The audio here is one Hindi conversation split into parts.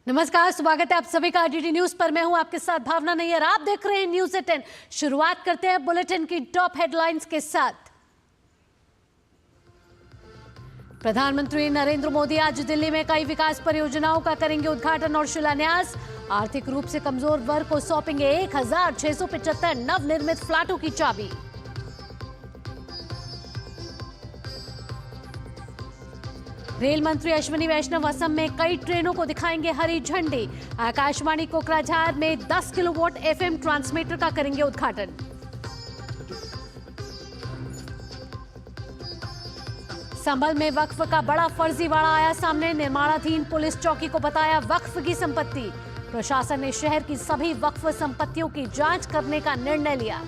नमस्कार, स्वागत है आप सभी का डीडी न्यूज पर। मैं हूं आपके साथ भावना नैयर। आप देख रहे हैं न्यूज़ 18। शुरुआत करते हैं बुलेटिन की टॉप हेडलाइंस के साथ। प्रधानमंत्री नरेंद्र मोदी आज दिल्ली में कई विकास परियोजनाओं का करेंगे उद्घाटन और शिलान्यास। आर्थिक रूप से कमजोर वर्ग को सौंपेंगे 1675 नवनिर्मित फ्लैटों की चाबी। रेल मंत्री अश्विनी वैष्णव असम में कई ट्रेनों को दिखाएंगे हरी झंडी। आकाशवाणी कोकराझार में 10 किलोवाट एफएम ट्रांसमीटर का करेंगे उद्घाटन। संभल में वक्फ का बड़ा फर्जीवाड़ा आया सामने। निर्माणाधीन पुलिस चौकी को बताया वक्फ की संपत्ति। प्रशासन ने शहर की सभी वक्फ संपत्तियों की जांच करने का निर्णय लिया।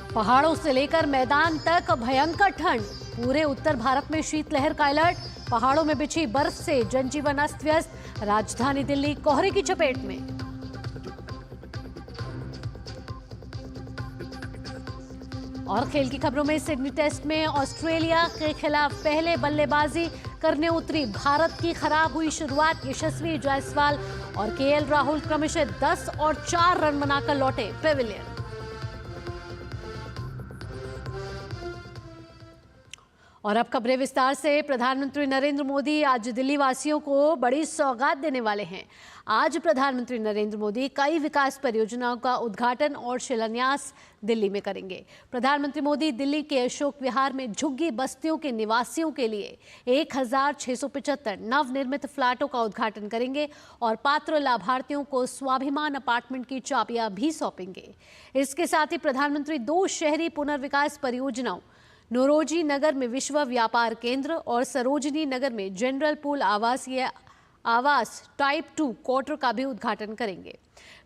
पहाड़ों से लेकर मैदान तक भयंकर ठंड। पूरे उत्तर भारत में शीतलहर का अलर्ट। पहाड़ों में बिछी बर्फ से जनजीवन अस्त व्यस्त। राजधानी दिल्ली कोहरे की चपेट में। और खेल की खबरों में सिडनी टेस्ट में ऑस्ट्रेलिया के खिलाफ पहले बल्लेबाजी करने उतरी भारत की खराब हुई शुरुआत। यशस्वी जायसवाल और केएल राहुल क्रमशः 10 और 4 रन बनाकर लौटे पेविलियन। और अब खबरें विस्तार से। प्रधानमंत्री नरेंद्र मोदी आज दिल्ली वासियों को बड़ी सौगात देने वाले हैं। आज प्रधानमंत्री नरेंद्र मोदी कई विकास परियोजनाओं का उद्घाटन और शिलान्यास दिल्ली में करेंगे। प्रधानमंत्री मोदी दिल्ली के अशोक विहार में झुग्गी बस्तियों के निवासियों के लिए 1675 नवनिर्मित फ्लैटों का उद्घाटन करेंगे और पात्र लाभार्थियों को स्वाभिमान अपार्टमेंट की चाबियां भी सौंपेंगे। इसके साथ ही प्रधानमंत्री 2 शहरी पुनर्विकास परियोजनाओं नौरोजी नगर में विश्व व्यापार केंद्र और सरोजनी नगर में जनरल पूल आवास टाइप 2 क्वार्टर का भी उद्घाटन करेंगे।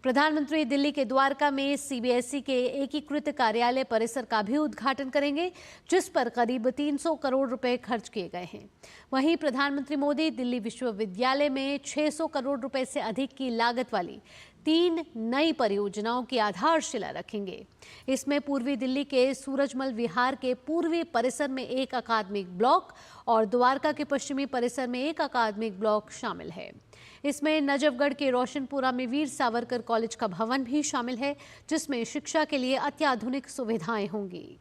प्रधानमंत्री दिल्ली के द्वारका में सीबीएसई के एकीकृत कार्यालय परिसर का भी उद्घाटन करेंगे, जिस पर करीब 300 करोड़ रुपए खर्च किए गए हैं। वहीं प्रधानमंत्री मोदी दिल्ली विश्वविद्यालय में 600 करोड़ रुपए से अधिक की लागत वाली 3 नई परियोजनाओं की आधारशिला रखेंगे। इसमें पूर्वी दिल्ली के सूरजमल विहार के पूर्वी परिसर में एक अकादमिक ब्लॉक और द्वारका के पश्चिमी परिसर में एक अकादमिक ब्लॉक शामिल है। इसमें नजफगढ़ के रोशनपुरा में वीर सावरकर कॉलेज का भवन भी शामिल है, जिसमें शिक्षा के लिए अत्याधुनिक सुविधाएं होंगी।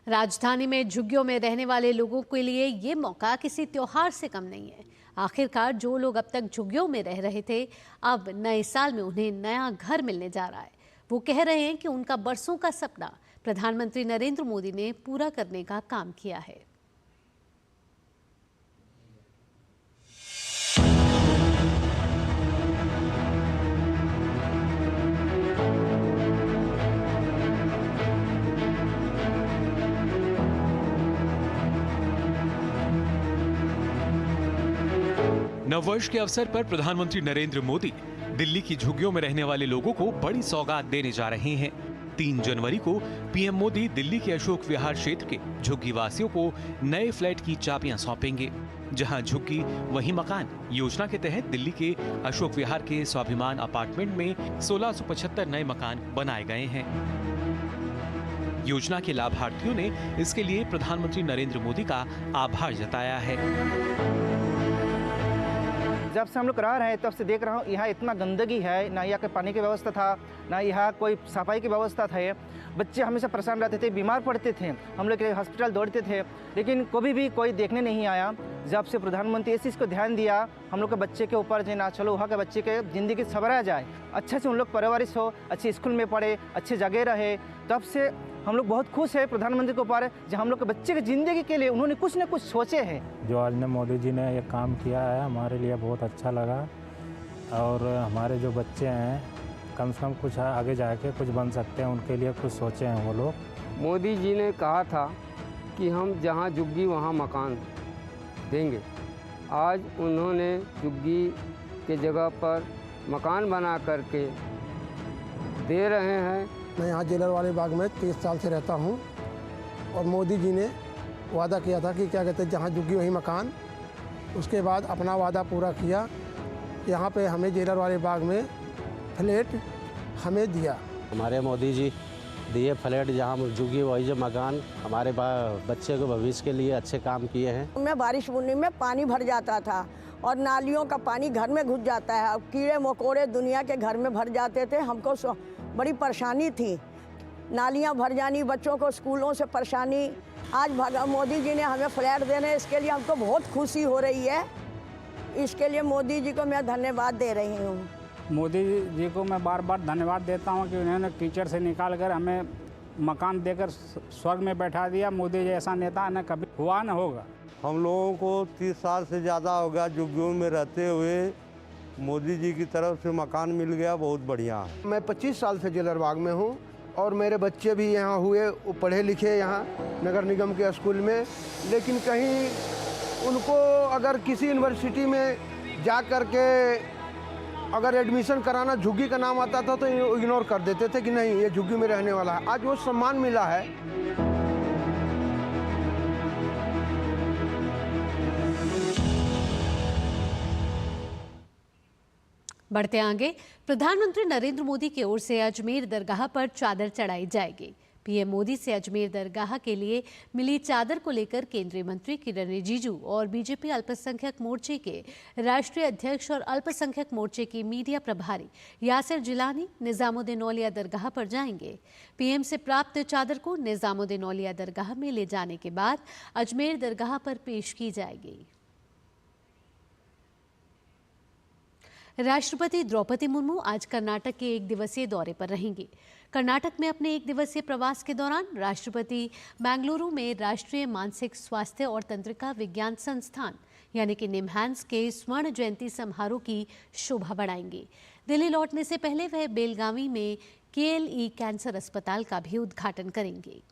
राजधानी में झुग्गियों में रहने वाले लोगों के लिए ये मौका किसी त्योहार से कम नहीं है। आखिरकार जो लोग अब तक झुग्गियों में रह रहे थे, अब नए साल में उन्हें नया घर मिलने जा रहा है। वो कह रहे हैं कि उनका बरसों का सपना प्रधानमंत्री नरेंद्र मोदी ने पूरा करने का काम किया है। नववर्ष के अवसर पर प्रधानमंत्री नरेंद्र मोदी दिल्ली की झुग्गियों में रहने वाले लोगों को बड़ी सौगात देने जा रहे हैं। 3 जनवरी को पीएम मोदी दिल्ली के अशोक विहार क्षेत्र के झुग्गी वासियों को नए फ्लैट की चाबियां सौंपेंगे। जहां झुग्गी वही मकान योजना के तहत दिल्ली के अशोक विहार के स्वाभिमान अपार्टमेंट में 1675 नए मकान बनाए गए हैं। योजना के लाभार्थियों ने इसके लिए प्रधानमंत्री नरेंद्र मोदी का आभार जताया है। जब से हम लोग रह रहे हैं तब से देख रहा हूँ यहाँ इतना गंदगी है, ना यहाँ के पानी की व्यवस्था था, ना यहाँ कोई सफाई की व्यवस्था था। बच्चे हमेशा परेशान रहते थे, बीमार पड़ते थे, हम लोग हॉस्पिटल दौड़ते थे, लेकिन कभी भी कोई देखने नहीं आया। जब से प्रधानमंत्री इस चीज़ को ध्यान दिया हम लोग के बच्चे के ऊपर, जो ना चलो वहाँ के बच्चे के ज़िंदगी संवरा जाए, अच्छे से उन लोग परवरिश हो, अच्छे स्कूल में पढ़े, अच्छे जगह रहे, तब से हम लोग बहुत खुश है प्रधानमंत्री के ऊपर, जो हम लोग के बच्चे की ज़िंदगी के लिए उन्होंने कुछ न कुछ सोचे हैं। जो आज ने मोदी जी ने ये काम किया है हमारे लिए बहुत अच्छा लगा, और हमारे जो बच्चे हैं कम से कम कुछ आगे जाके कुछ बन सकते हैं, उनके लिए कुछ सोचे हैं वो लोग। मोदी जी ने कहा था कि हम जहाँ झुग्गी वहाँ मकान देंगे। आज उन्होंने झुग्गी के जगह पर मकान बना करके दे रहे हैं। मैं यहाँ जेलर वाले बाग में 30 साल से रहता हूँ, और मोदी जी ने वादा किया था कि क्या कहते हैं जहाँ झुग्गी वहीं मकान। उसके बाद अपना वादा पूरा किया। यहाँ पे हमें जेलर वाले बाग में फ्लैट हमें दिया। हमारे मोदी जी दिए फ्लैट जहाँ झुग्गी वही जो मकान हमारे बच्चे को भविष्य के लिए अच्छे काम किए हैं। में बारिश बुनी में पानी भर जाता था और नालियों का पानी घर में घुस जाता है। अब कीड़े मकोड़े दुनिया के घर में भर जाते थे। हमको बड़ी परेशानी थी, नालियाँ भर जानी, बच्चों को स्कूलों से परेशानी। आज मोदी जी ने हमें फ्लैट देने, इसके लिए हमको बहुत खुशी हो रही है। इसके लिए मोदी जी को मैं धन्यवाद दे रही हूँ। मोदी जी को मैं बार बार धन्यवाद देता हूँ कि उन्होंने कीचड़ से निकाल कर हमें मकान देकर स्वर्ग में बैठा दिया। मोदी जैसा नेता न कभी हुआ न होगा। हम लोगों को 30 साल से ज़्यादा हो गया झुग्गियों में रहते हुए, मोदी जी की तरफ से मकान मिल गया, बहुत बढ़िया है। मैं 25 साल से जेलरबाग में हूँ और मेरे बच्चे भी यहाँ हुए, पढ़े लिखे यहाँ नगर निगम के स्कूल में, लेकिन कहीं उनको अगर किसी यूनिवर्सिटी में जा कर के अगर एडमिशन कराना झुग्गी का नाम आता था तो इग्नोर कर देते थे कि नहीं ये झुग्गी में रहने वाला है। आज वो सम्मान मिला है। बढ़ते आगे, प्रधानमंत्री नरेंद्र मोदी की ओर से अजमेर दरगाह पर चादर चढ़ाई जाएगी। पीएम मोदी से अजमेर दरगाह के लिए मिली चादर को लेकर केंद्रीय मंत्री किरण रिजिजू और बीजेपी अल्पसंख्यक मोर्चे के राष्ट्रीय अध्यक्ष और अल्पसंख्यक मोर्चे की मीडिया प्रभारी यासिर जिलानी निजामुद्दीन औलिया दरगाह पर जाएंगे। पीएम से प्राप्त चादर को निजामुद्दीन औलिया दरगाह में ले जाने के बाद अजमेर दरगाह पर पेश की जाएगी। राष्ट्रपति द्रौपदी मुर्मू आज कर्नाटक के 1 दिवसीय दौरे पर रहेंगी। कर्नाटक में अपने 1 दिवसीय प्रवास के दौरान राष्ट्रपति बेंगलुरु में राष्ट्रीय मानसिक स्वास्थ्य और तंत्रिका विज्ञान संस्थान यानी कि निमहांस के स्वर्ण जयंती समारोह की शोभा बढ़ाएंगे। दिल्ली लौटने से पहले वह बेलगावी में KLE कैंसर अस्पताल का भी उद्घाटन करेंगे।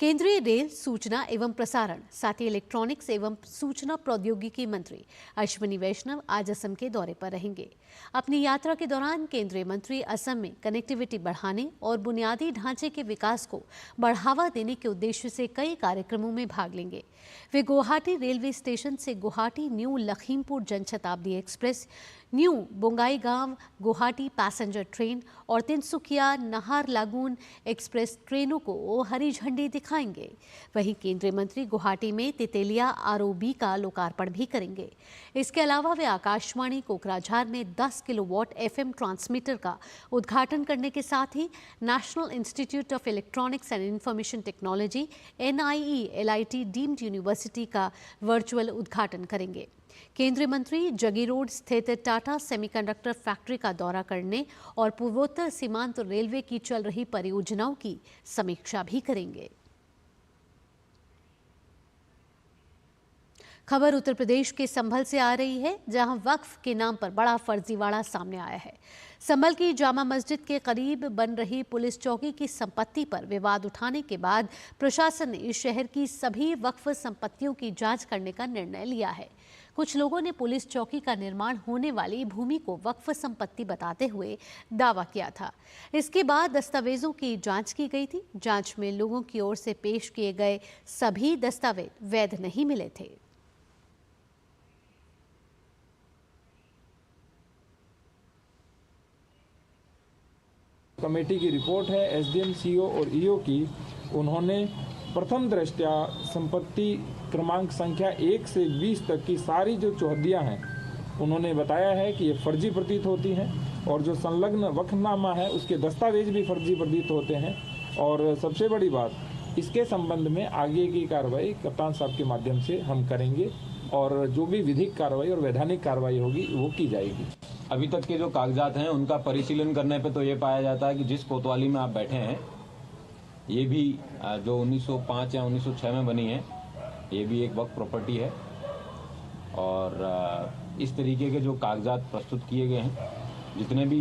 केंद्रीय रेल, सूचना एवं प्रसारण, साथ ही इलेक्ट्रॉनिक्स एवं सूचना प्रौद्योगिकी मंत्री अश्विनी वैष्णव आज असम के दौरे पर रहेंगे। अपनी यात्रा के दौरान केंद्रीय मंत्री असम में कनेक्टिविटी बढ़ाने और बुनियादी ढांचे के विकास को बढ़ावा देने के उद्देश्य से कई कार्यक्रमों में भाग लेंगे। वे गुवाहाटी रेलवे स्टेशन से Guwahati new Lakhimpur Janshatabdi express, new Bongaigaon Guwahati passenger train और तिनसुकिया नाहरलागुन एक्सप्रेस ट्रेनों को हरी झंडी दिखाएंगे। वहीं केंद्रीय मंत्री गुवाहाटी में तितेलिया ROB का लोकार्पण भी करेंगे। इसके अलावा वे आकाशवाणी कोकराझार में 10 किलोवाट FM ट्रांसमीटर का उद्घाटन करने के साथ ही national institute of electronics and information technology NIE-LIT deemed university का वर्चुअल उद्घाटन करेंगे। केंद्रीय मंत्री जगी रोड स्थित टाटा सेमीकंडक्टर फैक्ट्री का दौरा करने और पूर्वोत्तर सीमांत रेलवे की चल रही परियोजनाओं की समीक्षा भी करेंगे। खबर उत्तर प्रदेश के संभल से आ रही है, जहां वक्फ के नाम पर बड़ा फर्जीवाड़ा सामने आया है। संभल की जामा मस्जिद के करीब बन रही पुलिस चौकी की संपत्ति पर विवाद उठाने के बाद प्रशासन ने इस शहर की सभी वक्फ संपत्तियों की जांच करने का निर्णय लिया है। कुछ लोगों ने पुलिस चौकी का निर्माण होने वाली भूमि को वक्फ संपत्ति बताते हुए दावा किया था। इसके बाद दस्तावेजों की जांच की गई थी। जांच में लोगों की ओर से पेश किए गए सभी दस्तावेज वैध नहीं मिले थे। कमेटी की रिपोर्ट है SDM, CO और EO की। उन्होंने प्रथम दृष्टया संपत्ति क्रमांक संख्या 1 से 20 तक की सारी जो चौहदियाँ हैं उन्होंने बताया है कि ये फर्जी प्रतीत होती हैं और जो संलग्न वक्फनामा है उसके दस्तावेज भी फर्जी प्रतीत होते हैं। और सबसे बड़ी बात, इसके संबंध में आगे की कार्रवाई कप्तान साहब के माध्यम से हम करेंगे और जो भी विधिक कार्रवाई और वैधानिक कार्रवाई होगी वो की जाएगी। अभी तक के जो कागजात हैं उनका परिशीलन करने पे तो ये पाया जाता है कि जिस कोतवाली में आप बैठे हैं ये भी जो 1905 या 1906 में बनी है, ये भी एक वक्फ प्रॉपर्टी है। और इस तरीके के जो कागजात प्रस्तुत किए गए हैं, जितने भी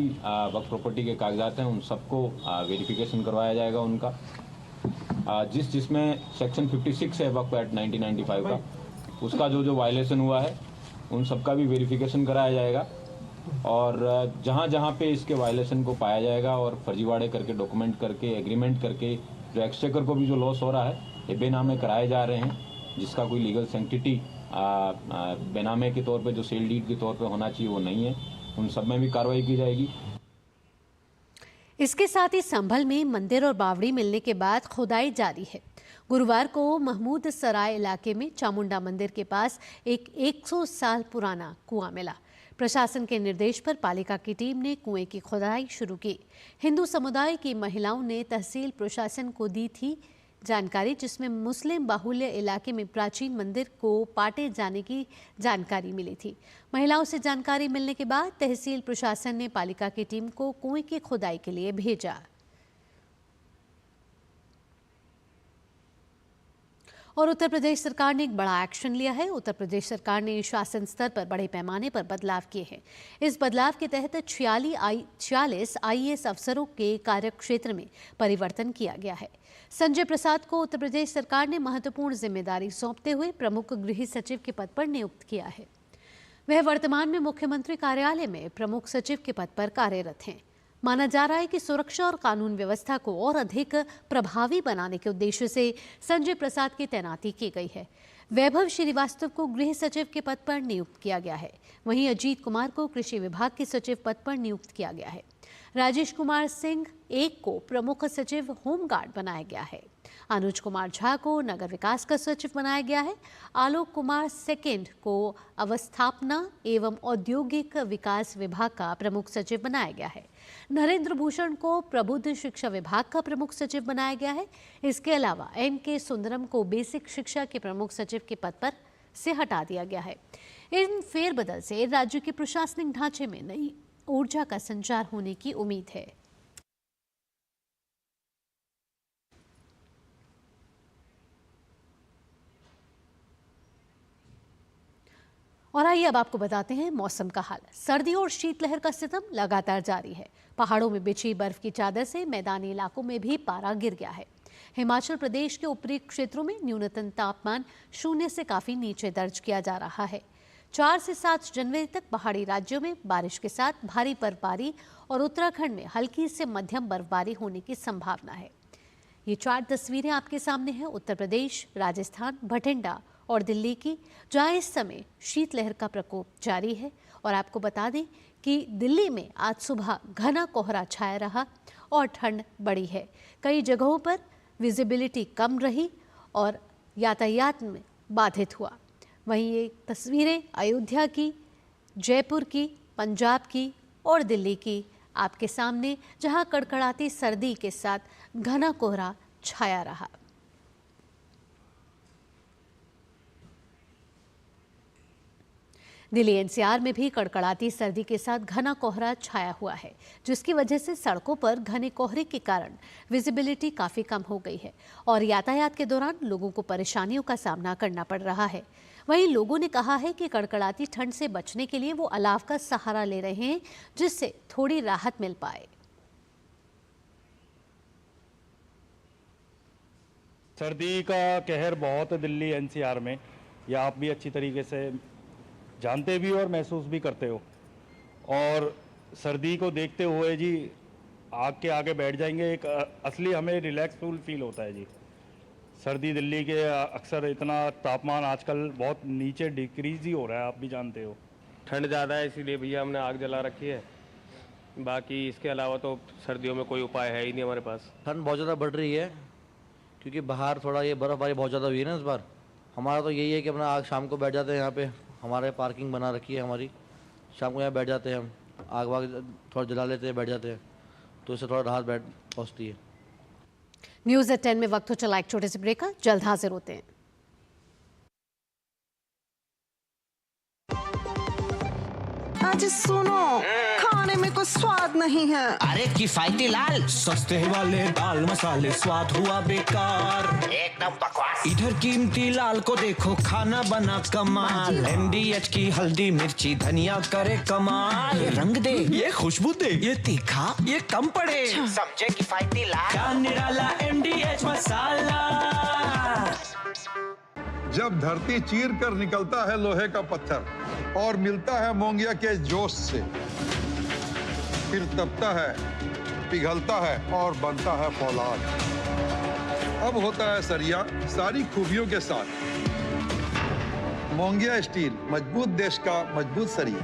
वक्फ प्रॉपर्टी के कागजात हैं उन सबको वेरिफिकेशन करवाया जाएगा। उनका जिसमें सेक्शन 56 है वक्फ एक्ट 1995 का, उसका जो वायलेशन हुआ है उन सबका भी वेरिफिकेशन कराया जाएगा। और जहाँ जहाँ पे इसके वायलेशन को पाया जाएगा और फर्जीवाड़े करके डॉक्यूमेंट करके एग्रीमेंट करके जो एक्सचेकर को भी जो लॉस हो रहा है, ये बेनामे कराए जा रहे हैं, जिसका कोई लीगल सेंटिटी बेनामे के तौर पे जो सेल डीड के तौर पे होना चाहिए वो नहीं है, उन सब में भी कार्रवाई की जाएगी। इसके साथ ही संभल में मंदिर और बावड़ी मिलने के बाद खुदाई जारी है। गुरुवार को महमूद सराय इलाके में चामुंडा मंदिर के पास एक 100 साल पुराना कुआं मिला। प्रशासन के निर्देश पर पालिका की टीम ने कुएं की खुदाई शुरू की। हिंदू समुदाय की महिलाओं ने तहसील प्रशासन को दी थी जानकारी, जिसमें मुस्लिम बाहुल्य इलाके में प्राचीन मंदिर को पाटे जाने की जानकारी मिली थी। महिलाओं से जानकारी मिलने के बाद तहसील प्रशासन ने पालिका की टीम को कुएं की खुदाई के लिए भेजा। और उत्तर प्रदेश सरकार ने एक बड़ा एक्शन लिया है। उत्तर प्रदेश सरकार ने शासन स्तर पर बड़े पैमाने पर बदलाव किए हैं। इस बदलाव के तहत 46 IAS अफसरों के कार्यक्षेत्र में परिवर्तन किया गया है। संजय प्रसाद को उत्तर प्रदेश सरकार ने महत्वपूर्ण जिम्मेदारी सौंपते हुए प्रमुख गृह सचिव के पद पर नियुक्त किया है। वह वर्तमान में मुख्यमंत्री कार्यालय में प्रमुख सचिव के पद पर कार्यरत हैं। माना जा रहा है कि सुरक्षा और कानून व्यवस्था को और अधिक प्रभावी बनाने के उद्देश्य से संजय प्रसाद की तैनाती की गई है। वैभव श्रीवास्तव को गृह सचिव के पद पर नियुक्त किया गया है। वहीं अजीत कुमार को कृषि विभाग के सचिव पद पर नियुक्त किया गया है। राजेश कुमार सिंह 1 को प्रमुख सचिव होमगार्ड बनाया गया है। अनुज कुमार झा को नगर विकास का सचिव बनाया गया है। आलोक कुमार 2 को अवस्थापना एवं औद्योगिक विकास विभाग का प्रमुख सचिव बनाया गया है। नरेंद्र भूषण को प्रबुद्ध शिक्षा विभाग का प्रमुख सचिव बनाया गया है। इसके अलावा NK सुंदरम को बेसिक शिक्षा के प्रमुख सचिव के पद पर से हटा दिया गया है। इन फेरबदल से राज्य के प्रशासनिक ढांचे में नई ऊर्जा का संचार होने की उम्मीद है। और आइए अब आपको बताते हैं मौसम का हाल। सर्दी और शीतलहर का सितम लगातार जारी है। पहाड़ों में बिछी बर्फ की चादर से मैदानी इलाकों में भी पारा गिर गया है। हिमाचल प्रदेश के ऊपरी क्षेत्रों में न्यूनतम तापमान 0 से काफी नीचे दर्ज किया जा रहा है। 4 से 7 जनवरी तक पहाड़ी राज्यों में बारिश के साथ भारी बर्फबारी और उत्तराखंड में हल्की से मध्यम बर्फबारी होने की संभावना है। ये 4 तस्वीरें आपके सामने हैं उत्तर प्रदेश, राजस्थान, बठिंडा और दिल्ली की, जहां इस समय शीतलहर का प्रकोप जारी है। और आपको बता दें कि दिल्ली में आज सुबह घना कोहरा छाया रहा और ठंड बढ़ी है। कई जगहों पर विजिबिलिटी कम रही और यातायात में बाधित हुआ। वहीं ये तस्वीरें अयोध्या की, जयपुर की, पंजाब की और दिल्ली की आपके सामने, जहां कड़कड़ाती सर्दी के साथ घना कोहरा छाया रहा। दिल्ली NCR में भी कड़कड़ाती सर्दी के साथ घना कोहरा छाया हुआ है, जिसकी वजह से सड़कों पर घने कोहरे के कारण विजिबिलिटी काफ़ी कम हो गई है और यातायात के दौरान लोगों को परेशानियों का सामना करना पड़ रहा है। वहीं लोगों ने कहा है कि कड़कड़ाती ठंड से बचने के लिए वो अलाव का सहारा ले रहे हैं, जिससे थोड़ी राहत मिल पाए। सर्दी का कहर बहुत है दिल्ली NCR में, ये आप भी अच्छी तरीके से जानते भी हो और महसूस भी करते हो। और सर्दी को देखते हुए जी आग के आगे बैठ जाएंगे, एक असली हमें रिलैक्सफुल फील होता है जी। सर्दी दिल्ली के अक्सर इतना तापमान आजकल बहुत नीचे डिक्रीज ही हो रहा है, आप भी जानते हो। ठंड ज़्यादा है इसीलिए भैया हमने आग जला रखी है, बाकी इसके अलावा तो सर्दियों में कोई उपाय है ही नहीं हमारे पास। ठंड बहुत ज़्यादा बढ़ रही है क्योंकि बाहर थोड़ा ये बर्फ़बारी बहुत ज़्यादा हुई है ना इस बार। हमारा तो यही है कि अपना आग शाम को बैठ जाते हैं, यहाँ पे हमारे पार्किंग बना रखी है हमारी, शाम को यहाँ बैठ जाते हैं हम, आग वाग थोड़ा जला लेते हैं, बैठ जाते हैं, तो इससे थोड़ा राहत पहुँचती है। न्यूज़ एट 10 में वक्त हो चला एक छोटे से ब्रेक का, जल्द हाजिर होते हैं। आज सुनो, खाने में कोई स्वाद नहीं है। अरे किफायती लाल सस्ते वाले दाल मसाले स्वाद हुआ बेकार, एकदम बकवास। इधर कीमती लाल को देखो खाना बना कमाल, MDH की हल्दी मिर्ची धनिया करे कमाल। ये रंग दे, ये खुशबू दे, ये तीखा, ये कम पड़े, समझे किफायती लाल। क्या निराला MDH मसाला। जब धरती चीर कर निकलता है लोहे का पत्थर और मिलता है मोंगिया के जोश से, फिर तपता है, पिघलता है और बनता है फौलाद। अब होता है सरिया सारी खूबियों के साथ। मोंगिया स्टील, मजबूत देश का मजबूत सरिया।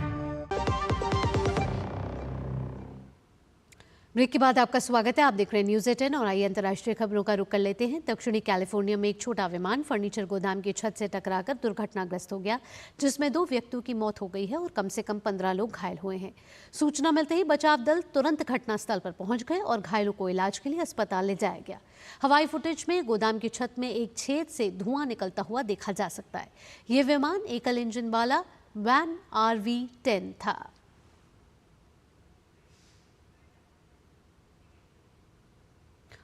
ब्रेक के बाद आपका स्वागत है। आप देख रहे हैं न्यूज़ 18 और आइए अंतर्राष्ट्रीय खबरों का रुख कर लेते हैं। दक्षिणी कैलिफोर्निया में एक छोटा विमान फर्नीचर गोदाम की छत से टकराकर दुर्घटनाग्रस्त हो गया, जिसमें 2 व्यक्तियों की मौत हो गई है और कम से कम 15 लोग घायल हुए हैं। सूचना मिलते ही बचाव दल तुरंत घटनास्थल पर पहुंच गए और घायलों को इलाज के लिए अस्पताल ले जाया गया। हवाई फुटेज में गोदाम की छत में एक छेद से धुआं निकलता हुआ देखा जा सकता है। ये विमान एकल इंजन वाला वैन RV-10 था।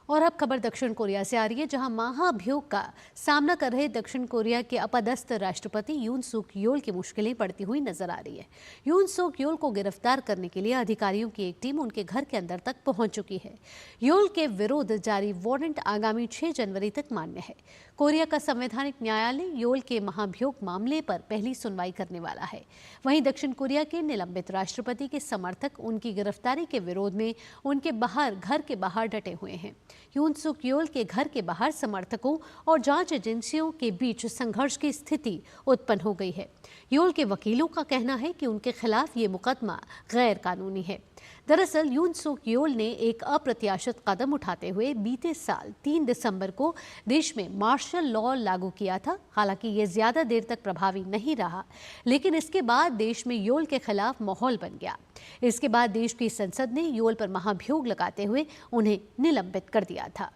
और अब खबर दक्षिण कोरिया से आ रही है, जहां महाभियोग का सामना कर रहे दक्षिण कोरिया के अपदस्थ राष्ट्रपति यून सुक योल की मुश्किलें बढ़ती हुई नजर आ रही है। यून सुक योल को गिरफ्तार करने के लिए अधिकारियों की एक टीम उनके घर के अंदर तक पहुंच चुकी है। योल के विरुद्ध जारी वारंट आगामी 6 जनवरी तक मान्य है। कोरिया का संवैधानिक न्यायालय योल के महाभियोग मामले पर पहली सुनवाई करने वाला है। वहीं दक्षिण कोरिया के निलंबित राष्ट्रपति के समर्थक उनकी गिरफ्तारी के विरोध में उनके घर के बाहर डटे हुए हैं। यून सुक योल के घर के बाहर समर्थकों और जांच एजेंसियों के बीच संघर्ष की स्थिति उत्पन्न हो गई है। योल के वकीलों का कहना है कि उनके खिलाफ ये मुकदमा गैर कानूनी है। दरअसल यून सुक योल ने एक अप्रत्याशित कदम उठाते हुए बीते साल 3 दिसंबर को देश में मार्शल लॉ लागू किया था। हालांकि ये ज्यादा देर तक प्रभावी नहीं रहा, लेकिन इसके बाद देश में योल के खिलाफ माहौल बन गया। इसके बाद देश की संसद ने योल पर महाभियोग लगाते हुए उन्हें निलंबित कर दिया था।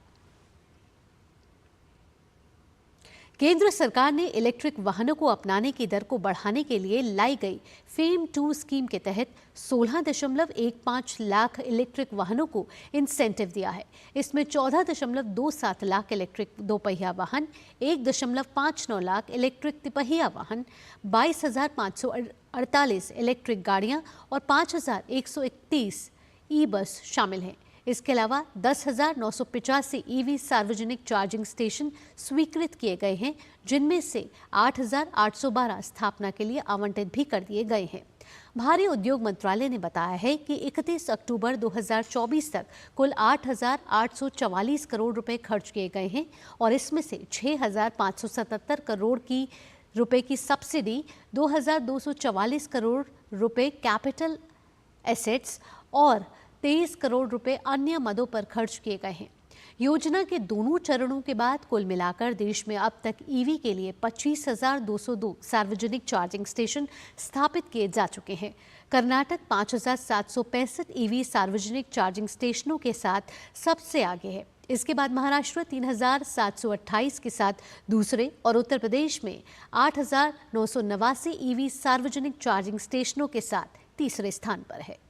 केंद्र सरकार ने इलेक्ट्रिक वाहनों को अपनाने की दर को बढ़ाने के लिए लाई गई फेम 2 स्कीम के तहत 16.15 लाख इलेक्ट्रिक वाहनों को इंसेंटिव दिया है। इसमें 14.27 लाख इलेक्ट्रिक दोपहिया वाहन, 1.59 लाख इलेक्ट्रिक तिपहिया वाहन, 22,548 इलेक्ट्रिक गाड़ियां और 5,131 ई बस शामिल हैं। इसके अलावा 10,985 EV सार्वजनिक चार्जिंग स्टेशन स्वीकृत किए गए हैं, जिनमें से 8,812 स्थापना के लिए आवंटित भी कर दिए गए हैं। भारी उद्योग मंत्रालय ने बताया है कि 31 अक्टूबर 2024 तक कुल 8,844 करोड़ रुपए खर्च किए गए हैं और इसमें से 6,577 करोड़ रुपए की सब्सिडी, 2,244 करोड़ रुपए कैपिटल एसेट्स और 23 करोड़ रुपए अन्य मदों पर खर्च किए गए हैं। योजना के दोनों चरणों के बाद कुल मिलाकर देश में अब तक EV के लिए 25,202 सार्वजनिक चार्जिंग स्टेशन स्थापित किए जा चुके हैं। कर्नाटक 5,765 EV सार्वजनिक चार्जिंग स्टेशनों के साथ सबसे आगे है। इसके बाद महाराष्ट्र 3,728 के साथ दूसरे और उत्तर प्रदेश में 8,989 EV सार्वजनिक चार्जिंग स्टेशनों के साथ तीसरे स्थान पर है।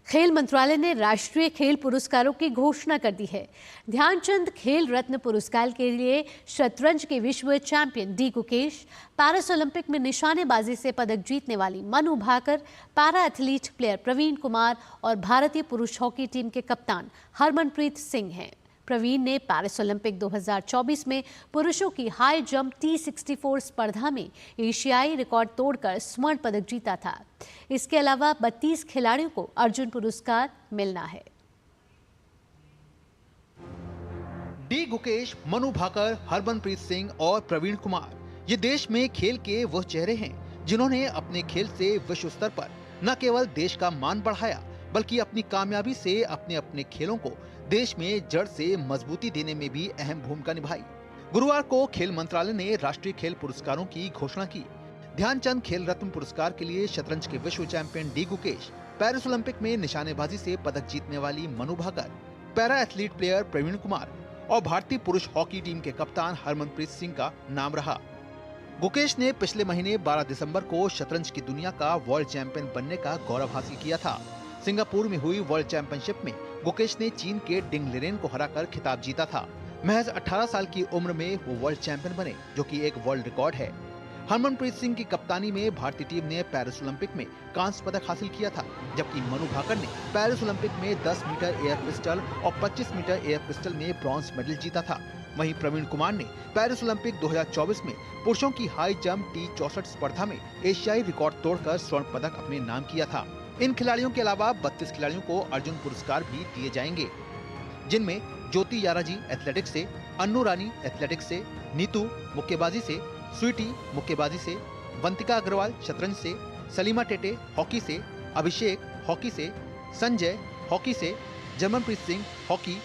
खेल मंत्रालय ने राष्ट्रीय खेल पुरस्कारों की घोषणा कर दी है। ध्यानचंद खेल रत्न पुरस्कार के लिए शतरंज के विश्व champion D Gukesh, Paris Olympic में निशानेबाजी से पदक जीतने वाली Manu Bhaker, para athlete player Praveen Kumar और भारतीय पुरुष हॉकी टीम के कप्तान हरमनप्रीत सिंह हैं। प्रवीण ने पैरिस ओलंपिक 2024 में पुरुषों की हाई जंप T64 स्पर्धा में एशियाई रिकॉर्ड तोड़कर स्वर्ण पदक जीता था। इसके अलावा 32 खिलाड़ियों को अर्जुन पुरस्कार मिलना है। डी गुकेश, मनु भाकर, हरमनप्रीत सिंह और प्रवीण कुमार ये देश में खेल के वो चेहरे हैं जिन्होंने अपने खेल से विश्व स्तर पर न केवल देश का मान बढ़ाया, बल्कि अपनी कामयाबी से अपने खेलों को देश में जड़ से मजबूती देने में भी अहम भूमिका निभाई। गुरुवार को खेल मंत्रालय ने राष्ट्रीय खेल पुरस्कारों की घोषणा की। ध्यानचंद खेल रत्न पुरस्कार के लिए शतरंज के विश्व champion D Gukesh, Paris Olympic में निशानेबाजी से पदक जीतने वाली Manu Bhaker, para athlete player Praveen Kumar और भारतीय पुरुष हॉकी टीम के कप्तान हरमनप्रीत सिंह का नाम रहा। गुकेश ने पिछले महीने 12 दिसंबर को शतरंज की दुनिया का वर्ल्ड चैंपियन बनने का गौरव हासिल किया था। सिंगापुर में हुई वर्ल्ड चैंपियनशिप में गुकेश ने चीन के डिंग लिरेन को हराकर खिताब जीता था। महज 18 साल की उम्र में वो वर्ल्ड चैंपियन बने, जो कि एक वर्ल्ड रिकॉर्ड है। हरमनप्रीत सिंह की कप्तानी में भारतीय टीम ने पेरिस ओलंपिक में कांस्य पदक हासिल किया था, जबकि मनु भाकर ने पेरिस ओलंपिक में 10 मीटर एयर पिस्टल और 25 मीटर एयर पिस्टल में ब्रॉन्ज मेडल जीता था। वहीं प्रवीण कुमार ने पेरिस ओलंपिक 2024 में पुरुषों की हाई जंप T64 स्पर्धा में एशियाई रिकॉर्ड तोड़कर स्वर्ण पदक अपने नाम किया था। इन खिलाड़ियों के अलावा 32 खिलाड़ियों को अर्जुन पुरस्कार भी दिए जाएंगे, जिनमें ज्योति याराजी एथलेटिक्स से, अन्नू रानी एथलेटिक्स से, नीतू मुक्केबाजी से, स्वीटी मुक्केबाजी से, वंतिका अग्रवाल शतरंज से, सलीमा टेटे हॉकी से, अभिषेक हॉकी से, संजय हॉकी से, Jarmanpreet Singh hockey,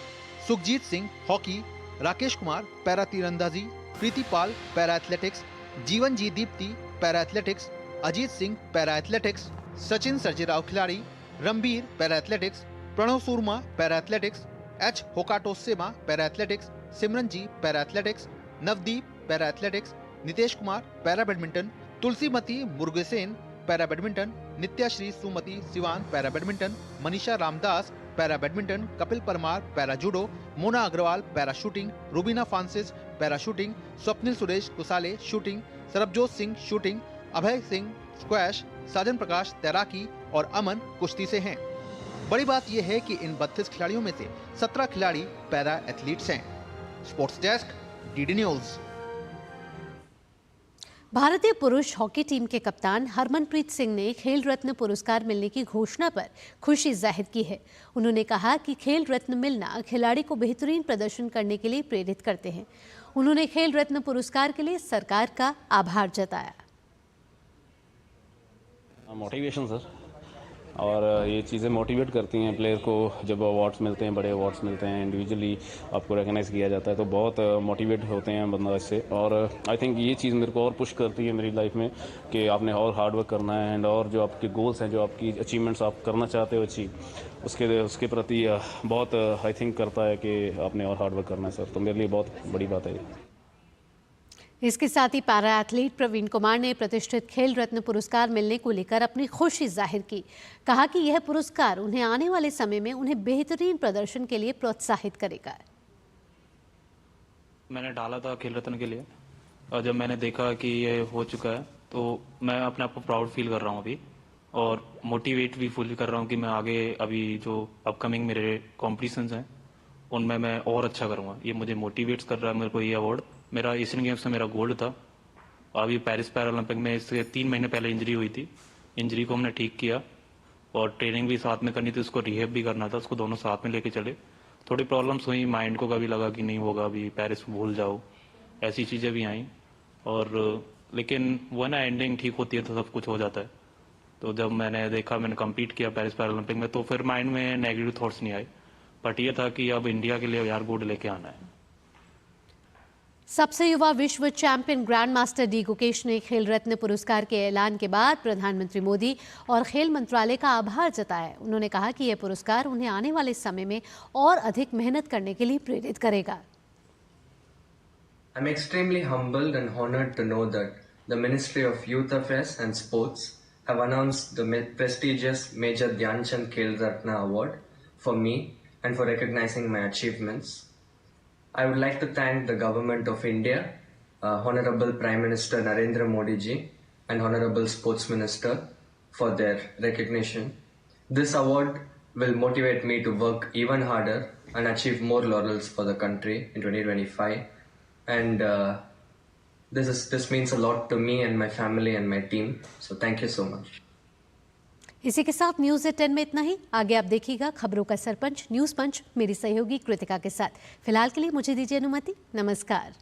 Sukhjeet Singh hockey, Rakesh Kumar para तीरंदाजी, Preeti Pal para athletics, Jeevan ji Deepthi para athletics, Ajeet Singh para athletics, Sachin Sarjerao Khilari, Ranbir para athletics, Pranav Soorma para athletics, H Hokatosema para athletics, Simran ji para athletics, Navdeep para athletics, Nitesh Kumar para badminton, Thulasimathi Murugesan para badminton, Nithyasri Sumathy Sivan para badminton, Manisha Ramdas para badminton, Kapil Parmar para judo, Mona Agarwal para shooting, Rubina Francis para shooting, Swapnil Suresh Kusale shooting, Sarabjot Singh shooting, Abhay Singh squash, Sajan Prakash तैराकी और अमन कुश्ती से हैं। बड़ी बात यह है कि इन 32 खिलाड़ियों में से 17 खिलाड़ी पैरा एथलीट्स हैं। Sports desk, DD news. भारतीय पुरुष हॉकी टीम के कप्तान हरमनप्रीत सिंह ने खेल रत्न पुरस्कार मिलने की घोषणा पर खुशी जाहिर की है। उन्होंने कहा कि खेल रत्न मिलना खिलाड़ी को बेहतरीन प्रदर्शन करने के लिए प्रेरित करते हैं। उन्होंने खेल रत्न पुरस्कार के लिए सरकार का आभार जताया। मोटिवेशन सर, और ये चीज़ें मोटिवेट करती हैं प्लेयर को। जब अवार्ड्स मिलते हैं, बड़े अवार्ड्स मिलते हैं, इंडिविजुअली आपको रिकग्नाइज़ किया जाता है तो बहुत मोटिवेट होते हैं बंदा इससे। और आई थिंक ये चीज़ मेरे को और पुश करती है मेरी लाइफ में कि आपने और हार्ड वर्क करना है, एंड और जो आपके गोल्स हैं, जो आपकी अचीवमेंट्स आप करना चाहते हो अचीव, उसके प्रति बहुत आई थिंक करता है कि आपने और हार्ड वर्क करना है सर। तो मेरे लिए बहुत बड़ी बात है ये। इसके साथ ही पैरा एथलीट प्रवीण कुमार ने प्रतिष्ठित खेल रत्न पुरस्कार मिलने को लेकर अपनी खुशी जाहिर की। कहा कि यह पुरस्कार उन्हें आने वाले समय में उन्हें बेहतरीन प्रदर्शन के लिए प्रोत्साहित करेगा। मैंने डाला था खेल रत्न के लिए, और जब मैंने देखा कि ये हो चुका है तो मैं अपने आप को प्राउड फील कर रहा हूँ अभी, और मोटिवेट भी फुल कर रहा हूँ कि मैं आगे अभी जो अपकमिंग मेरे कॉम्पिटिशन्स हैं उनमें मैं और अच्छा करूँगा। ये मुझे मोटिवेट कर रहा है मेरे को ये अवार्ड। मेरा एशियन गेम्स में मेरा गोल्ड था, अभी पेरिस पैरालंपिक में इससे 3 महीने पहले इंजरी हुई थी। इंजरी को हमने ठीक किया और ट्रेनिंग भी साथ में करनी थी, उसको रिहेब भी करना था, उसको दोनों साथ में लेके चले। थोड़ी प्रॉब्लम्स हुई, माइंड को कभी लगा कि नहीं होगा, अभी पेरिस भूल जाओ, ऐसी चीज़ें भी आई। और लेकिन वो ना एंडिंग ठीक होती है तो सब कुछ हो जाता है। तो जब मैंने देखा, मैंने कम्पीट किया पेरिस पैरालंपिक में, तो फिर माइंड में नेगेटिव थॉट्स नहीं आए, बट ये था कि अब इंडिया के लिए यार गोल्ड लेके आना है। सबसे युवा विश्व champion grand master D Gukesh ने खेल रत्न पुरस्कार के ऐलान के बाद प्रधानमंत्री मोदी और खेल मंत्रालय का आभार जताया। उन्होंने कहा कि यह पुरस्कार उन्हें आने वाले समय में और अधिक मेहनत करने के लिए प्रेरित करेगा। I'm extremely humbled and honored to know that the Ministry of Youth Affairs and Sports have announced the prestigious Major Dhyan Chand Khel Ratna Award for me and for recognizing my achievements. I would like to thank the Government of India, Honorable Prime Minister Narendra Modi ji and Honorable Sports Minister for their recognition. This award will motivate me to work even harder and achieve more laurels for the country in 2025. And this means a lot to me and my family and my team. So thank you so much. इसी के साथ न्यूज़ एट 10 में इतना ही। आगे आप देखिएगा खबरों का सरपंच न्यूज़ पंच मेरी सहयोगी कृतिका के साथ। फिलहाल के लिए मुझे दीजिए अनुमति। नमस्कार।